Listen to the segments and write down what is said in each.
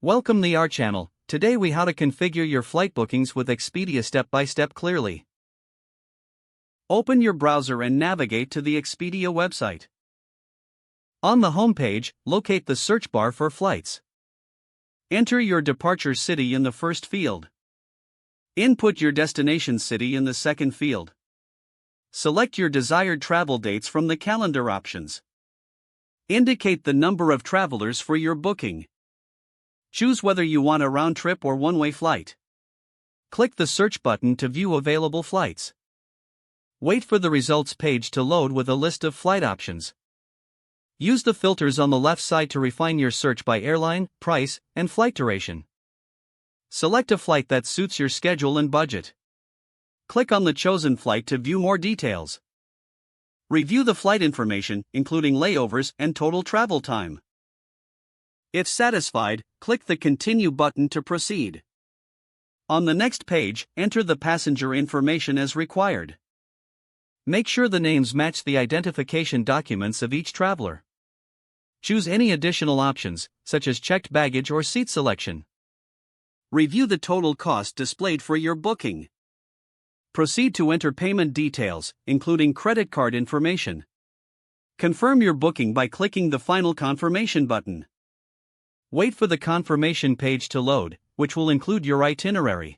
Welcome to our channel. Today we how to configure your flight bookings with Expedia step by step clearly. Open your browser and navigate to the Expedia website. On the home page, locate the search bar for flights. Enter your departure city in the first field. Input your destination city in the second field. Select your desired travel dates from the calendar options. Indicate the number of travelers for your booking. Choose whether you want a round-trip or one-way flight. Click the search button to view available flights. Wait for the results page to load with a list of flight options. Use the filters on the left side to refine your search by airline, price, and flight duration. Select a flight that suits your schedule and budget. Click on the chosen flight to view more details. Review the flight information, including layovers and total travel time. If satisfied, click the Continue button to proceed. On the next page, enter the passenger information as required. Make sure the names match the identification documents of each traveler. Choose any additional options, such as checked baggage or seat selection. Review the total cost displayed for your booking. Proceed to enter payment details, including credit card information. Confirm your booking by clicking the Final Confirmation button. Wait for the confirmation page to load, which will include your itinerary.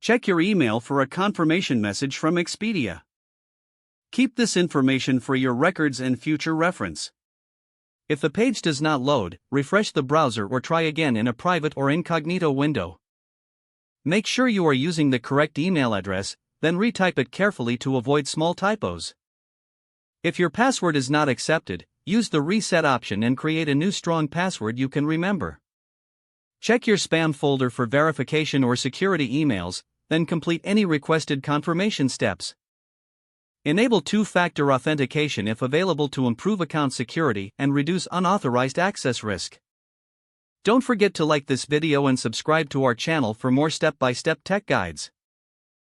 Check your email for a confirmation message from Expedia. Keep this information for your records and future reference. If the page does not load, refresh the browser or try again in a private or incognito window. Make sure you are using the correct email address, then retype it carefully to avoid small typos. If your password is not accepted, use the reset option and create a new strong password you can remember. Check your spam folder for verification or security emails, then complete any requested confirmation steps. Enable two-factor authentication if available to improve account security and reduce unauthorized access risk. Don't forget to like this video and subscribe to our channel for more step-by-step tech guides.